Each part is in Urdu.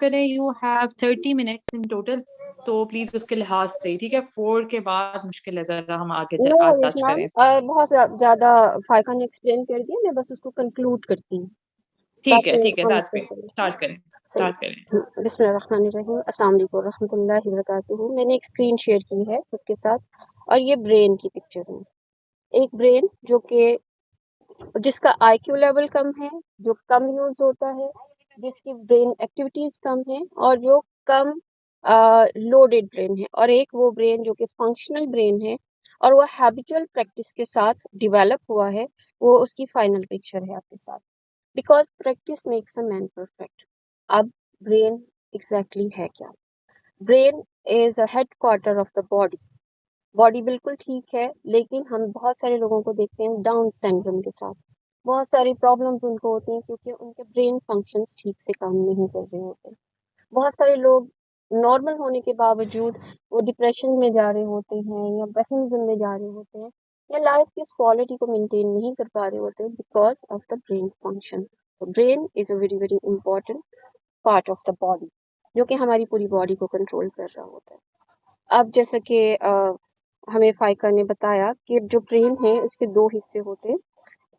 کریں. You have 30 minutes in total, تو پلیز اس کے لحاظ سے, ٹھیک ہے. 4 کے بعد مشکل ہے ذرا ہم آگے نو وریز ٹچ میم، کریں. بہت زیادہ فائقہ نے ایکسپلین کر دیا، میں بس اس کو کنکلوڈ کرتی ہوں ٹھیک ہے, ٹھیک ہے, تاکہ ہم دیٹس گریٹ. اسٹارٹ کریں, صحیح. اسٹارٹ کریں. بسم اللہ الرحمن الرحیم. السلام علیکم ورحمۃ اللہ وبرکاتہ. میں نے ایک اسکرین شیئر کی ہے سب کے ساتھ، اور یہ برین کی پکچر ہے. ایک برین جو کہ جس کا آئی کیو لیول کم ہے، جو کم یوز ہوتا ہے، جس کی برین ایکٹیویٹیز کم ہیں، اور جو کم لوڈیڈ برین ہے. اور ایک وہ برین جو کہ فنکشنل برین ہے اور وہ ہیبیچول پریکٹس کے ساتھ ڈیولپ ہوا ہے. وہ اس کی فائنل پکچر ہے آپ کے ساتھ. Because practice makes a man perfect. اب برین ایگزیکٹلی ہے کیا؟ Brain is a head quarter of the body. Body بالکل ٹھیک ہے، لیکن ہم بہت سارے لوگوں کو دیکھتے ہیں ڈاؤن سینڈروم کے ساتھ. بہت ساری پرابلمز ان کو ہوتی ہیں کیونکہ ان کے برین فنکشنز ٹھیک سے کام نہیں کر رہے ہوتے. بہت سارے لوگ نارمل ہونے کے باوجود وہ ڈپریشن میں جا رہے ہوتے ہیں، یا پیسمزم میں جا رہے ہوتے ہیں، یا لائف کی کوالٹی کو مینٹین نہیں کر پا رہے ہوتے because of the brain function. Brain is a very very important part of the body, جو کہ ہماری پوری باڈی کو کنٹرول کر رہا ہوتا ہے. اب جیسا کہ ہمیں فائقہ نے بتایا کہ جو برین ہے اس کے دو حصے ہوتے ہیں،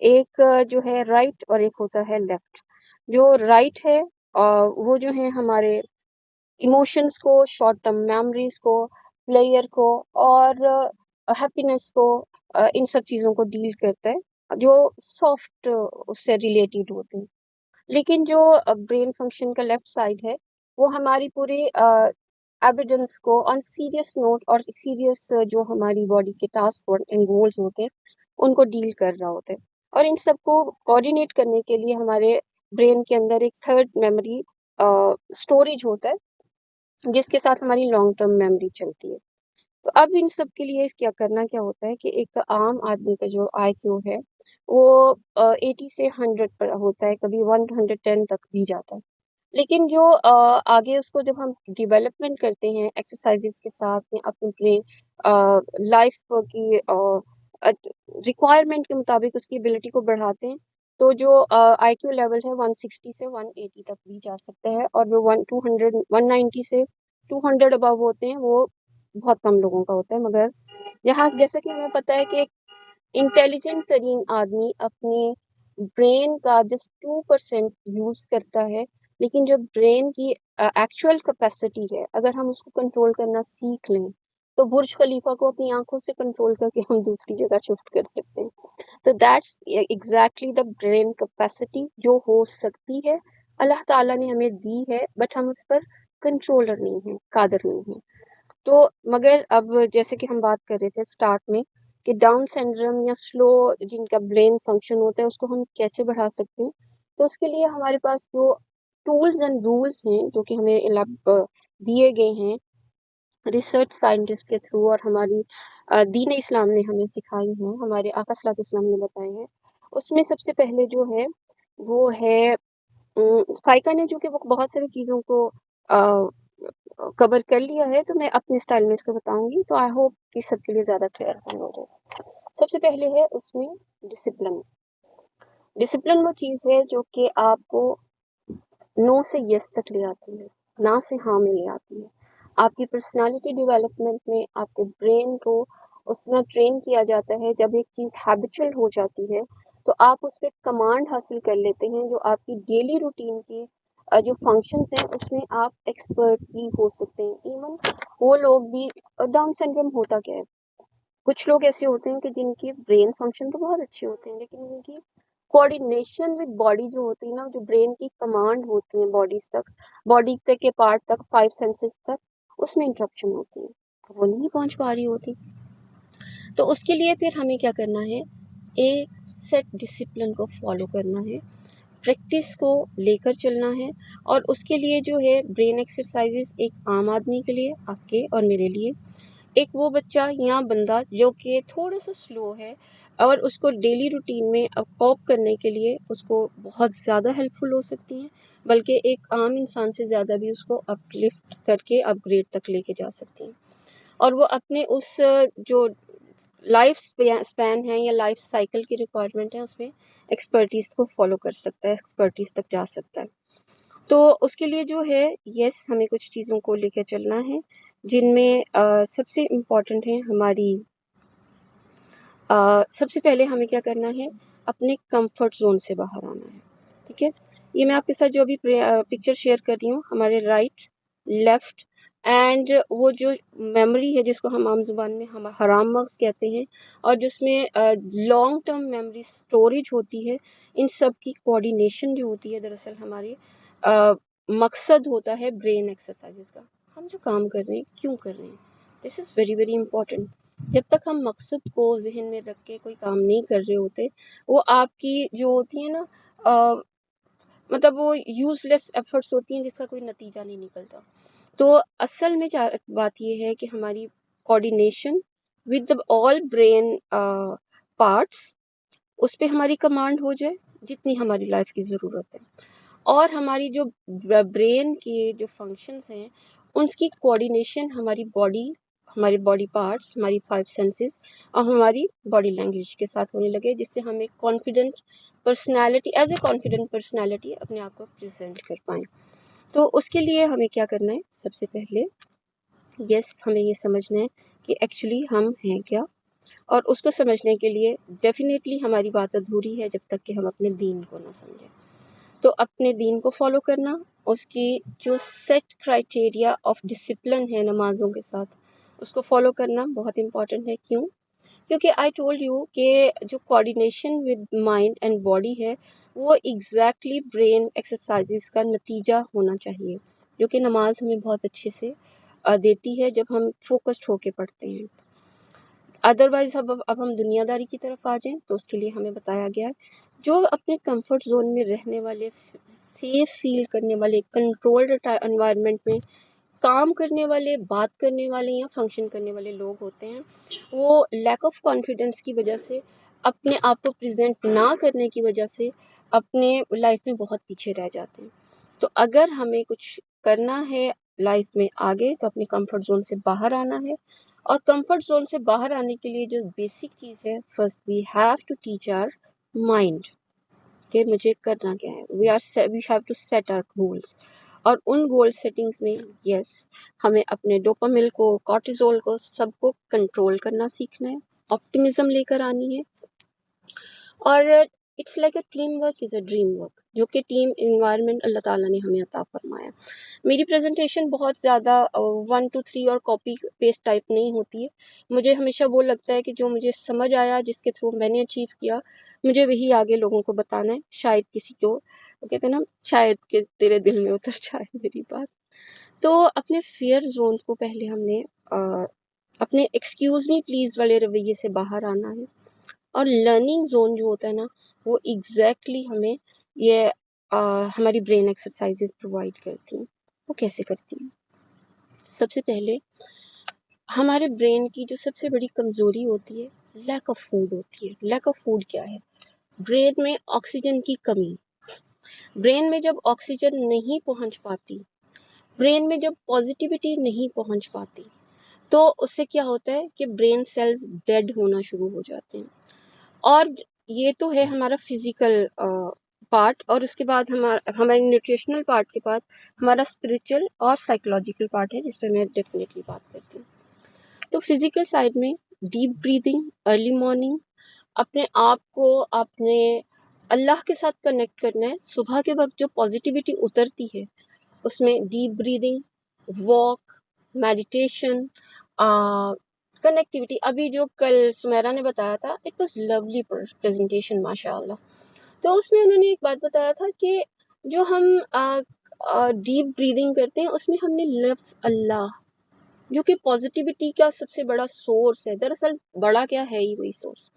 ایک جو ہے رائٹ اور ایک ہوتا ہے لیفٹ. جو رائٹ ہے وہ جو ہے ہمارے ایموشنس کو، شارٹ ٹرم میموریز کو، پلیئر کو، اور ہیپینس کو، ان سب چیزوں کو ڈیل کرتا ہے جو سافٹ اس سے ریلیٹڈ ہوتے ہیں. لیکن جو برین فنکشن کا لیفٹ سائڈ ہے وہ ہماری پوری ایویڈنس کو آن سیریس نوٹ اور سیریس جو ہماری باڈی کے ٹاسک اینڈ گولز ہوتے ہیں ان کو ڈیل کر رہا ہوتا ہے. اور ان سب کو کوآرڈینیٹ کرنے کے لیے ہمارے برین کے اندر ایک تھرڈ میموری اسٹوریج ہوتا ہے جس کے ساتھ ہماری لانگ ٹرم میموری چلتی ہے. تو اب ان سب کے لیے کیا کرنا کیا ہوتا ہے کہ ایک عام آدمی کا جو آئی کیو ہے وہ 80 سے 100 پر ہوتا ہے، کبھی 110 تک بھی جاتا ہے. لیکن جو آگے اس کو جب ہم ڈیولپمنٹ کرتے ہیں ایکسرسائزز کے ساتھ یا اپنے لائف کی ریکوائرمنٹ کے مطابق اس کی ابیلٹی کو بڑھاتے ہیں، تو جو آئی کیو لیول ہے 160 سے 180 تک بھی جا سکتا ہے. اور جو 190 سے 200 ابو ہوتے ہیں وہ بہت کم لوگوں کا ہوتا ہے. مگر یہاں جیسا کہ ہمیں پتہ ہے کہ انٹیلیجنٹ ترین آدمی اپنے برین کا جسٹ 2% یوز کرتا ہے، لیکن جو برین کی ایکچوئل کیپیسٹی ہے اگر ہم اس کو کنٹرول کرنا سیکھ لیں تو برج خلیفہ کو اپنی آنکھوں سے کنٹرول کر کے ہم دوسری جگہ شفٹ کر سکتے ہیں. تو that's exactly the brain capacity جو ہو سکتی ہے، اللہ تعالیٰ نے ہمیں دی ہے، بٹ ہم اس پر کنٹرولر نہیں ہیں، قادر نہیں ہیں. تو مگر اب جیسے کہ ہم بات کر رہے تھے اسٹارٹ میں کہ ڈاؤن سینڈروم یا سلو جن کا برین فنکشن ہوتا ہے اس کو ہم کیسے بڑھا سکتے ہیں. تو اس کے لیے ہمارے پاس جو ٹولز اینڈ رولز ہیں جو کہ ہمیں دیے گئے ہیں ریسرچ سائنٹسٹ کے تھرو، اور ہماری دین اسلام نے ہمیں سکھائی ہیں، ہمارے آقا صلی اللہ علیہ وسلم نے بتائے ہیں. اس میں سب سے پہلے جو ہے وہ ہے فائقہ نے جو کہ وہ بہت ساری چیزوں کو کور کر لیا ہے، تو میں اپنے اسٹائل میں اس کو بتاؤں گی، تو آئی ہوپ کہ سب کے لیے زیادہ کلیئر ہو جائے. سب سے پہلے ہے اس میں ڈسپلن. ڈسپلن وہ چیز ہے جو کہ آپ کو نو سے یس تک لے آتی ہے، نہ سے ہاں میں لے آتی ہے. آپ کی پرسنالٹی ڈیولپمنٹ میں آپ کے برین کو اس طرح ٹرین کیا جاتا ہے، جب ایک چیز ہیبیچول ہو جاتی ہے تو آپ اس پہ کمانڈ حاصل کر لیتے ہیں، جو آپ کی ڈیلی روٹین کے جو فنکشنز ہیں اس میں آپ ایکسپرٹ بھی ہو سکتے ہیں. ایون وہ لوگ بھی ڈاؤن سینڈروم ہوتا کیا ہے، کچھ لوگ ایسے ہوتے ہیں کہ جن کے برین فنکشن تو بہت اچھے ہوتے ہیں لیکن ان کی کوآرڈینیشن ود باڈی جو ہوتی ہے نا، جو برین کی کمانڈ ہوتی ہیں باڈیز تک، باڈی تک کے پارٹ تک، 5 سینسز تک، اس میں انٹرپشن ہوتی ہے، وہ نہیں پہنچ پا رہی ہوتی. تو اس کے لیے پھر ہمیں کیا کرنا ہے، ایک سیٹ ڈسپلن کو فالو کرنا ہے، پریکٹس کو لے کر چلنا ہے. اور اس کے لیے جو ہے برین ایکسرسائزز ایک عام آدمی کے لیے، آپ کے اور میرے لیے، ایک وہ بچہ یا بندہ جو کہ تھوڑا سا سلو ہے اور اس کو ڈیلی روٹین میں کوپ کرنے کے لیے اس کو بہت زیادہ ہیلپ فل ہو سکتی ہیں، بلکہ ایک عام انسان سے زیادہ بھی اس کو اپ لفٹ کر کے اپ گریڈ تک لے کے جا سکتی ہیں. اور وہ اپنے اس جو لائف سپین ہے یا لائف سائیکل کی ریکوائرمنٹ ہے اس میں ایکسپرٹیز کو فالو کر سکتا ہے، ایکسپرٹیز تک جا سکتا ہے. تو اس کے لیے جو ہے یس ہمیں کچھ چیزوں کو لے کے چلنا ہے، جن میں سب سے امپورٹنٹ ہے ہماری سب سے پہلے ہمیں کیا کرنا ہے، اپنے کمفرٹ زون سے باہر آنا ہے. ٹھیک ہے، یہ میں آپ کے ساتھ جو ابھی پکچر شیئر کر رہی ہوں، ہمارے رائٹ، لیفٹ اینڈ وہ جو میموری ہے جس کو ہم عام زبان میں ہم حرام مغز کہتے ہیں، اور جس میں لانگ ٹرم میموری اسٹوریج ہوتی ہے، ان سب کی کوآرڈینیشن جو ہوتی ہے دراصل ہماری مقصد ہوتا ہے برین ایکسرسائزز کا. ہم جو کام کر رہے ہیں کیوں کر رہے ہیں، دس از ویری ویری امپورٹنٹ. جب تک ہم مقصد کو ذہن میں رکھ کے کوئی کام نہیں کر رہے ہوتے، وہ آپ کی جو ہوتی ہے نا مطلب وہ یوز لیس ایفرٹس ہوتی ہیں جس کا کوئی نتیجہ نہیں نکلتا. تو اصل میں بات یہ ہے کہ ہماری coordination with all brain parts, اس پہ ہماری کمانڈ ہو جائے جتنی ہماری لائف کی ضرورت ہے، اور ہماری جو برین کے جو فنکشنز ہیں ان کی کوآرڈینیشن ہماری باڈی پارٹس، ہماری 5 سینسز اور ہماری باڈی لینگویج کے ساتھ ہونے لگے، جس سے ہم ایک confident personality as a confident personality اپنے آپ کو پریزنٹ کر پائیں. تو اس کے لیے ہمیں کیا کرنا ہے، سب سے پہلے یس ہمیں یہ سمجھنا ہے کہ ایکچولی ہم ہیں کیا، اور اس کو سمجھنے کے لیے ڈیفینیٹلی ہماری بات ادھوری ہے جب تک کہ ہم اپنے دین کو نہ سمجھیں. تو اپنے دین کو فالو کرنا، اس کی جو سیٹ کرائٹیریا آف ڈسپلن ہے نمازوں کے ساتھ، اس کو فالو کرنا بہت امپورٹنٹ ہے. کیوں؟ کیونکہ آئی ٹولڈ یو کہ جو coordination with mind and body ہے وہ ایگزیکٹلی برین ایکسرسائزز کا نتیجہ ہونا چاہیے، جو کہ نماز ہمیں بہت اچھے سے دیتی ہے جب ہم فوکسڈ ہو کے پڑھتے ہیں. ادروائز اب ہم دنیا داری کی طرف آ جائیں تو اس کے لیے ہمیں بتایا گیا جو اپنے کمفرٹ زون میں رہنے والے، سیف فیل کرنے والے، کنٹرولڈ انوائرمنٹ میں کام کرنے والے، بات کرنے والے یا فنکشن کرنے والے لوگ ہوتے ہیں، وہ لیک آف کانفیڈنس کی وجہ سے، اپنے آپ کو پریزنٹ نہ کرنے کی وجہ سے اپنے لائف میں بہت پیچھے رہ جاتے ہیں. تو اگر ہمیں کچھ کرنا ہے لائف میں آگے تو اپنے کمفرٹ زون سے باہر آنا ہے، اور کمفرٹ زون سے باہر آنے کے لیے جو بیسک چیز ہے، first we have to teach our mind کہ مجھے کرنا کیا ہے. We have to set our goals, اور ان گول سیٹنگز میں یس ہمیں اپنے ڈوپامل کو، کارٹیزول کو، سب کو کنٹرول کرنا سیکھنا ہے، آپٹیمزم لے کر آنی ہے. اور it's like a team work is a dream work, جو کہ ٹیم انوائرمنٹ اللہ تعالیٰ نے ہمیں عطا فرمایا. میری پریزنٹیشن بہت زیادہ 1 2 3 اور کاپی پیسٹ ٹائپ نہیں ہوتی ہے. مجھے ہمیشہ وہ لگتا ہے کہ جو مجھے سمجھ آیا، جس کے تھرو میں نے اچیو کیا، مجھے وہی آگے لوگوں کو بتانا ہے. شاید کسی کو، وہ کہتے ہیں نا، شاید کہ تیرے دل میں اتر جائے میری بات. تو اپنے فیئر زون کو پہلے ہم نے اپنے ایکسکیوز می پلیز والے رویے سے باہر آنا ہے، اور لرننگ زون جو ہوتا ہے نا، وہ ایگزیکٹلی ہمیں یہ ہماری برین ایکسرسائزز پرووائڈ کرتی ہیں. وہ کیسے کرتی ہیں؟ سب سے پہلے ہمارے برین کی جو سب سے بڑی کمزوری ہوتی ہے، لیک آف فوڈ ہوتی ہے. لیک آف فوڈ کیا ہے؟ برین میں آکسیجن کی کمی. برین میں جب آکسیجن نہیں پہنچ پاتی، برین میں جب پازیٹیوٹی نہیں پہنچ پاتی، تو اس سے کیا ہوتا ہے کہ برین سیلز ڈیڈ ہونا شروع ہو جاتے ہیں. اور یہ تو ہے ہمارا فزیکل پارٹ، اور اس کے بعد ہمارے نیوٹریشنل پارٹ کے بعد ہمارا اسپرچل اور سائیکولوجیکل پارٹ ہے، جس پہ میں ڈیفینیٹلی بات کرتی ہوں. تو فزیکل سائڈ میں ڈیپ بریدنگ، ارلی مارننگ، اپنے آپ کو اپنے اللہ کے ساتھ کنیکٹ کرنا ہے. صبح کے وقت جو پازیٹیوٹی اترتی ہے اس میں deep breathing, walk, meditation, connectivity. ابھی جو کل سمیرا نے بتایا تھا، اٹ واز لولی پریزنٹیشن ماشاء اللہ. تو اس میں انہوں نے ایک بات بتایا تھا کہ جو ہم ڈیپ بریدنگ کرتے ہیں اس میں ہم نے لفظ اللہ، جو کہ پازیٹیوٹی کا سب سے بڑا سورس ہے، دراصل بڑا کیا ہے ہی وہی سورس.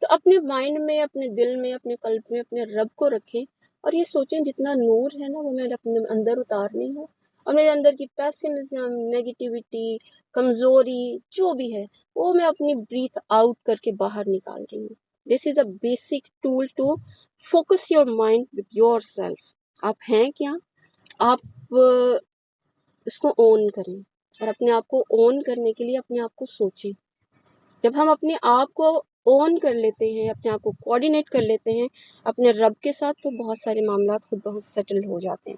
تو اپنے مائنڈ میں، اپنے دل میں، اپنے قلب میں اپنے رب کو رکھیں، اور یہ سوچیں جتنا نور ہے نا وہ میں اپنے اندر اتارنی ہے، اور میرے اندر کی پیسمزم، نیگیٹیوٹی، کمزوری جو بھی ہے وہ میں اپنی بریتھ آؤٹ کر کے باہر نکال رہی ہوں. This is a basic tool to focus your mind with yourself. آپ ہیں کیا، آپ اس کو اون کریں، اور اپنے آپ کو اون کرنے کے لیے اپنے آپ کو سوچیں. جب ہم اپنے آپ کو اون کر لیتے ہیں، اپنے آپ کو کوآرڈینیٹ کر لیتے ہیں اپنے رب کے ساتھ، تو بہت سارے معاملات خود بہت سیٹل ہو جاتے ہیں.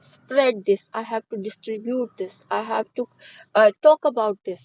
spread this, I have to distribute this, I have to talk about this.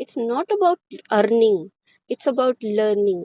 It's not about earning, it's about learning.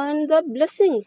earn the blessings.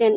10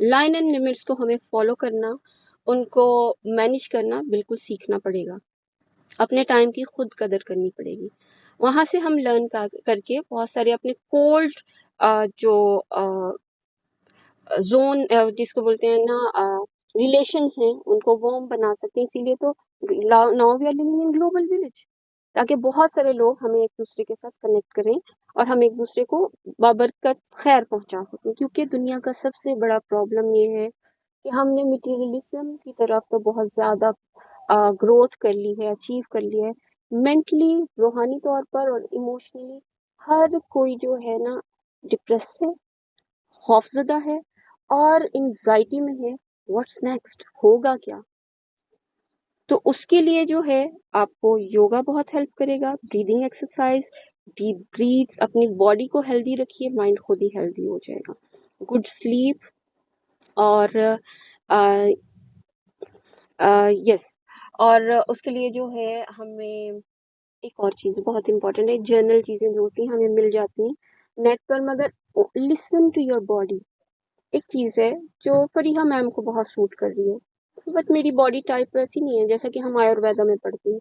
line and limits کو ہمیں فالو کرنا، ان کو مینیج کرنا بالکل سیکھنا پڑے گا، اپنے ٹائم کی خود قدر کرنی پڑے گی. وہاں سے ہم لرن کر کے بہت سارے اپنے کولڈ جو زون جس کو بولتے ہیں نا ریلیشنس ہیں ان کو وارم بنا سکتے ہیں. اسی لیے تو now we are living in global village, تاکہ بہت سارے لوگ ہمیں ایک دوسرے کے ساتھ کنیکٹ کریں اور ہم ایک دوسرے کو بابرکت خیر پہنچا سکیں. کیونکہ دنیا کا سب سے بڑا پرابلم یہ ہے کہ ہم نے مٹیریلزم کی طرف تو بہت زیادہ گروتھ کر لی ہے، اچیو کر لی ہے. مینٹلی، روحانی طور پر اور ایموشنلی ہر کوئی جو ہے نا ڈپریس ہے، خوفزدہ ہے اور انزائٹی میں ہے. واٹس نیکسٹ، ہوگا کیا؟ تو اس کے لیے جو ہے آپ کو یوگا بہت ہیلپ کرے گا، بریدنگ ایکسرسائز، ڈیپ بریتھ، اپنی باڈی کو ہیلدی رکھیے، مائنڈ خود ہی ہیلدی ہو جائے گا. گڈ سلیپ اور یس اور اس کے لیے جو ہے ہمیں ایک اور چیز بہت امپورٹنٹ ہے، جرنل چیزیں جو ہوتی ہیں ہمیں مل جاتی ہیں نیٹ پر، مگر لسن ٹو یور باڈی. ایک چیز ہے جو فریحہ میم کو بہت سوٹ کر رہی ہے، بٹ میری باڈی ٹائپ ایسی نہیں ہے جیسا کہ ہم آیورویدا میں پڑھتے ہیں.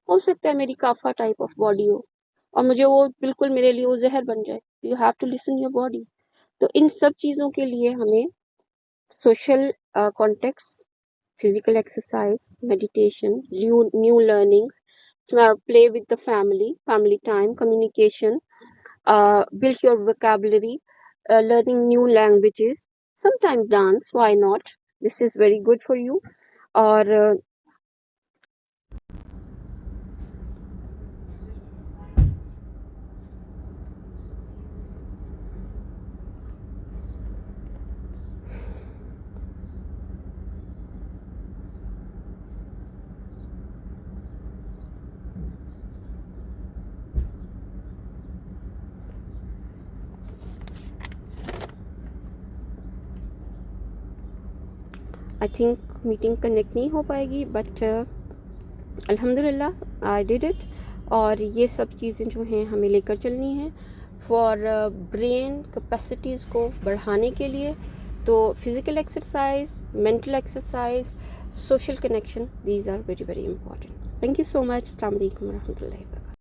ہو سکتا ہے میری کافا ٹائپ آف باڈی ہو اور مجھے وہ بالکل میرے لیے وہ زہر بن جائے. You have to listen your body. تو ان سب چیزوں کے لیے ہمیں social contacts, physical exercise, meditation, new learnings, play with the family time, communication, build your vocabulary, learning new languages, sometimes dance, why not? This is very good for you. اور آئی تھنک میٹنگ کنیکٹ نہیں ہو پائے گی، بٹ الحمد للہ آئی ڈیڈ اٹ. اور یہ سب چیزیں جو ہیں ہمیں لے کر چلنی ہیں فار برین کیپیسٹیز کو بڑھانے کے لیے. تو physical exercise, mental exercise, social connection, these are very very important. Thank you so much. السلام علیکم و رحمۃ اللہ.